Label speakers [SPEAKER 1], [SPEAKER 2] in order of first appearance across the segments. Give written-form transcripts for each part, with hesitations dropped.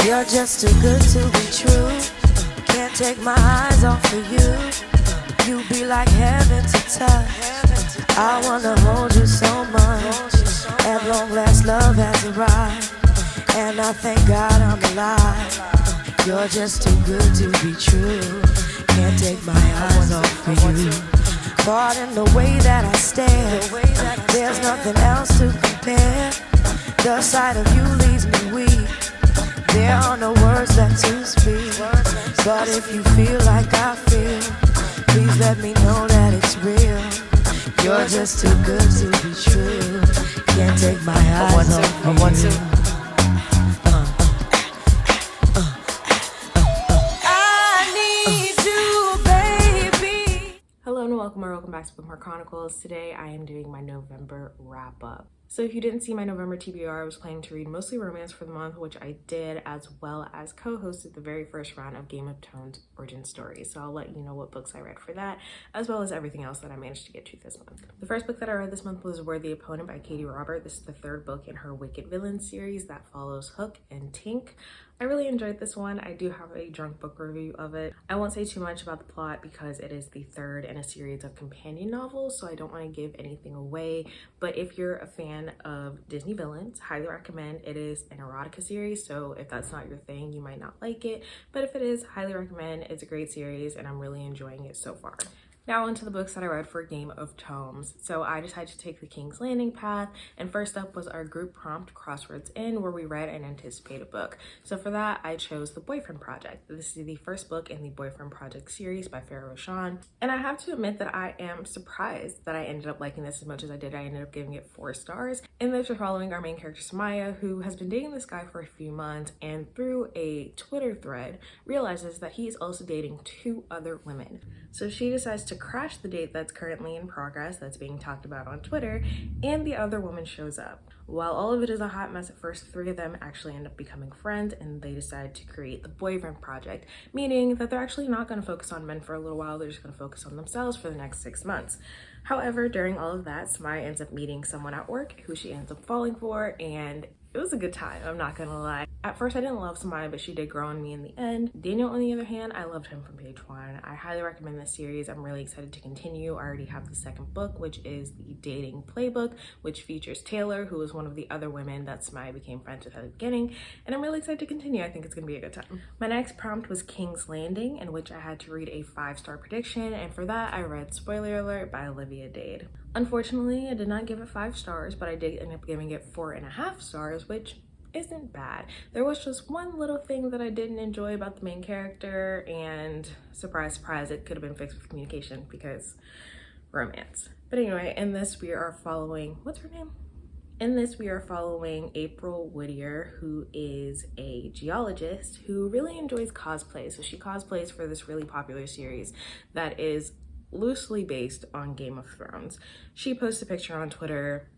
[SPEAKER 1] You're just too good to be true. Can't take my eyes off of you. You be like heaven to touch. I wanna hold you so much. At long last, love has arrived, and I thank God I'm alive. You're just too good to be true. Can't take my eyes off of you. Caught in the way that I stare. There's nothing else to compare. The sight of you leaves me weak. There are no words left to speak. But if you feel like I feel, please let me know that it's real. You're just too good to be true. Can't take my eyes off of you.
[SPEAKER 2] Hello and welcome back to Bookmark Chronicles. Today I am doing my November wrap up. So if you didn't see my November TBR, I was planning to read mostly romance for the month, which I did, as well as co-hosted the very first round of Game of Thrones origin stories. So I'll let you know what books I read for that, as well as everything else that I managed to get to this month. The first book that I read this month was Worthy Opponent by Katie Robert. This is the third book in her Wicked Villain series that follows Hook and Tink. I really enjoyed this one. I do have a drunk book review of it. I won't say too much about the plot because it is the third in a series of companion novels, so I don't want to give anything away. But if you're a fan of Disney villains, highly recommend. It is an erotica series, so if that's not your thing, you might not like it. But if it is, highly recommend. It's a great series and I'm really enjoying it so far. Now onto the books that I read for Game of Tomes. So I decided to take the King's Landing path, and first up was our group prompt Crossroads Inn, where we read an anticipated book. So for that, I chose The Boyfriend Project. This is the first book in the Boyfriend Project series by Farrah Rochon. And I have to admit that I am surprised that I ended up liking this as much as I did. I ended up giving it 4 stars. In this, we're following our main character, Samaya, who has been dating this guy for a few months, and through a Twitter thread, realizes that he is also dating 2 other women. So she decides to crash the date that's currently in progress, that's being talked about on Twitter, and the other woman shows up. While all of it is a hot mess at first, 3 of them actually end up becoming friends, and they decide to create the Boyfriend Project, meaning that they're actually not going to focus on men for a little while, they're just going to focus on themselves for the next 6 months. However, during all of that, Samaya ends up meeting someone at work who she ends up falling for, and it was a good time, I'm not gonna lie. At first I didn't love Samaya, but she did grow on me in the end. Daniel, on the other hand, I loved him from page 1. I highly recommend this series. I'm really excited to continue. I already have the second book, which is the Dating Playbook, which features Taylor, who was one of the other women that Samaya became friends with at the beginning, and I'm really excited to continue. I think it's gonna be a good time. My next prompt was King's Landing, in which I had to read a 5-star prediction, and for that I read Spoiler Alert by Olivia Dade. Unfortunately, I did not give it 5 stars, but I did end up giving it 4.5 stars, which isn't bad. There was just one little thing that I didn't enjoy about the main character, and surprise, surprise, it could have been fixed with communication because romance. But anyway, in this we are following, what's her name? In this, we are following April Whittier, who is a geologist who really enjoys cosplay. So she cosplays for this really popular series that is loosely based on Game of Thrones. She posts a picture on Twitter.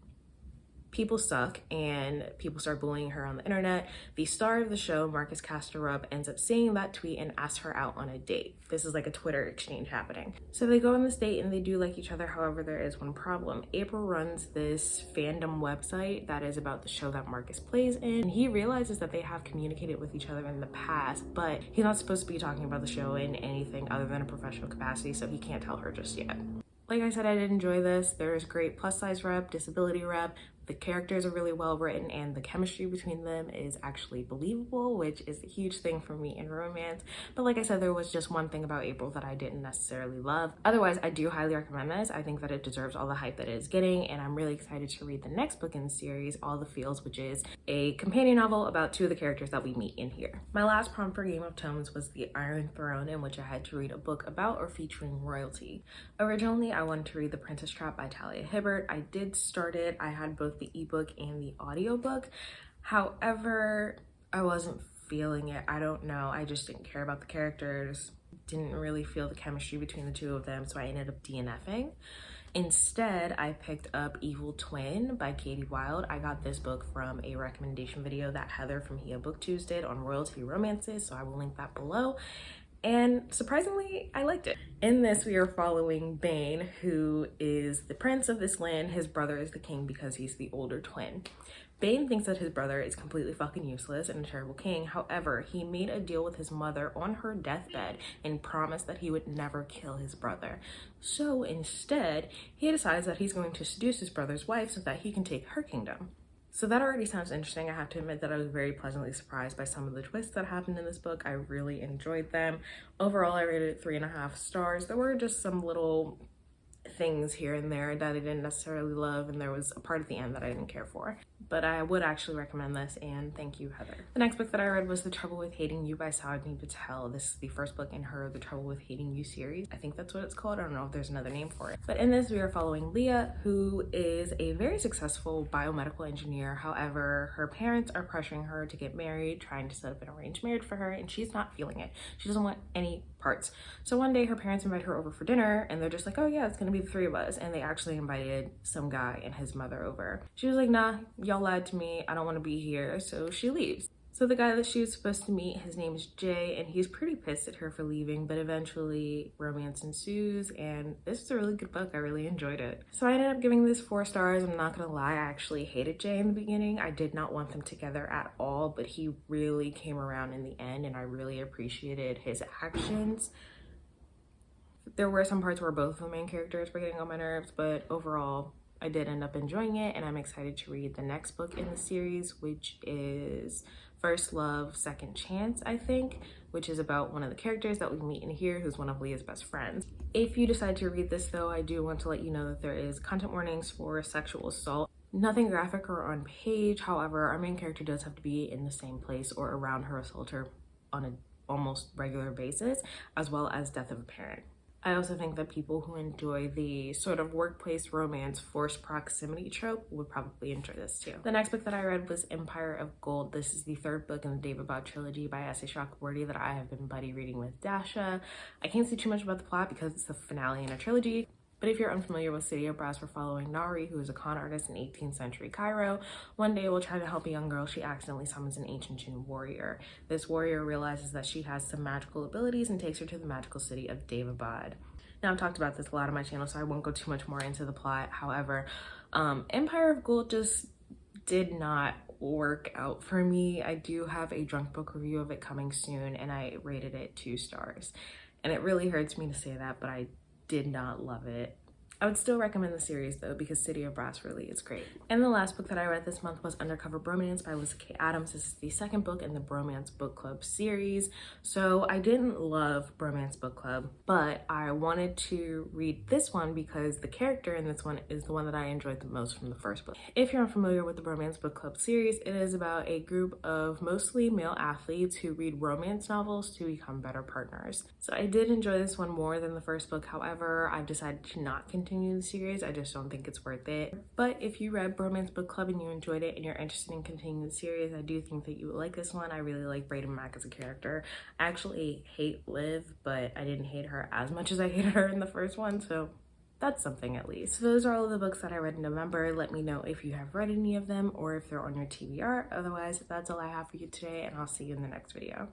[SPEAKER 2] People suck, and people start bullying her on the internet. The star of the show, Marcus Castor-Rupp, ends up seeing that tweet and asks her out on a date. This is like a Twitter exchange happening. So they go on this date and they do like each other. However, there is one problem. April runs this fandom website that is about the show that Marcus plays in. And he realizes that they have communicated with each other in the past, but he's not supposed to be talking about the show in anything other than a professional capacity, so he can't tell her just yet. Like I said, I did enjoy this. There is great plus size rep, disability rep. The characters are really well written, and the chemistry between them is actually believable, which is a huge thing for me in romance. But like I said, there was just one thing about April that I didn't necessarily love. Otherwise, I do highly recommend this. I think that it deserves all the hype that it is getting, and I'm really excited to read the next book in the series, All the Feels, which is a companion novel about 2 of the characters that we meet in here. My last prompt for Game of Tomes was The Iron Throne, in which I had to read a book about or featuring royalty. Originally, I wanted to read The Princess Trap by Talia Hibbert. I did start it. I had both the ebook and the audiobook. However, I wasn't feeling it. I don't know. I just didn't care about the characters. Didn't really feel the chemistry between the 2 of them, so I ended up DNFing. Instead, I picked up Evil Twin by Katie Wilde. I got this book from a recommendation video that Heather from Hia BookTubes did on royalty romances, so I will link that below. And surprisingly, I liked it. In this, we are following Bane, who is the prince of this land. His brother is the king because he's the older twin. Bane thinks that his brother is completely fucking useless and a terrible king. However, he made a deal with his mother on her deathbed and promised that he would never kill his brother. So instead, he decides that he's going to seduce his brother's wife so that he can take her kingdom. So that already sounds interesting. I have to admit that I was very pleasantly surprised by some of the twists that happened in this book. I really enjoyed them. Overall, I rated it 3.5 stars. There were just some little things here and there that I didn't necessarily love, and there was a part at the end that I didn't care for. But I would actually recommend this, and thank you, Heather. The next book that I read was The Trouble with Hating You by Saadni Patel. This is the first book in her The Trouble with Hating You series. I think that's what it's called. I don't know if there's another name for it. But in this, we are following Leah, who is a very successful biomedical engineer. However, her parents are pressuring her to get married, trying to set up an arranged marriage for her, and she's not feeling it. She doesn't want any parts. So one day her parents invite her over for dinner, and they're just like, oh yeah, it's gonna be the 3 of us. And they actually invited some guy and his mother over. She was like, nah, y'all lied to me. I don't want to be here. So she leaves. So the guy that she was supposed to meet, his name is Jay, and he's pretty pissed at her for leaving, but eventually romance ensues, and this is a really good book. I really enjoyed it. So I ended up giving this 4 stars. I'm not gonna lie, I actually hated Jay in the beginning. I did not want them together at all, but he really came around in the end, and I really appreciated his actions. There were some parts where both of the main characters were getting on my nerves, but overall, I did end up enjoying it, and I'm excited to read the next book in the series, which is First Love, Second Chance, I think, which is about one of the characters that we meet in here, who's one of Leah's best friends. If you decide to read this, though, I do want to let you know that there is content warnings for sexual assault. Nothing graphic or on page. However, our main character does have to be in the same place or around her assaulter on an almost regular basis, as well as death of a parent. I also think that people who enjoy the sort of workplace romance forced proximity trope would probably enjoy this too. The next book that I read was Empire of Gold. This is the 3rd book in the Daevabad trilogy by S.A. Chakraborty that I have been buddy reading with Dasha. I can't say too much about the plot because it's the finale in a trilogy. But if you're unfamiliar with City of Brass, we're following Nari, who is a con artist in 18th century Cairo. One day, while trying to help a young girl, she accidentally summons an ancient Jinn warrior. This warrior realizes that she has some magical abilities and takes her to the magical city of Daevabad. Now, I've talked about this a lot on my channel, so I won't go too much more into the plot. However, Empire of Gold just did not work out for me. I do have a drunk book review of it coming soon, and I rated it 2 stars. And it really hurts me to say that, but I did not love it. I would still recommend the series though, because City of Brass really is great. And the last book that I read this month was Undercover Bromance by Alyssa K. Adams. This is the 2nd book in the Bromance Book Club series. So I didn't love Bromance Book Club, but I wanted to read this one because the character in this one is the one that I enjoyed the most from the first book. If you're unfamiliar with the Bromance Book Club series, it is about a group of mostly male athletes who read romance novels to become better partners. So I did enjoy this one more than the first book. However, I've decided to not continue the series. I just don't think it's worth it. But if you read Bromance Book Club and you enjoyed it and you're interested in continuing the series, I do think that you would like this one. I really like Braden Mack as a character. I actually hate Liv, but I didn't hate her as much as I hated her in the first one, so that's something at least. So those are all of the books that I read in November. Let me know if you have read any of them or if they're on your TBR. Otherwise, that's all I have for you today, and I'll see you in the next video.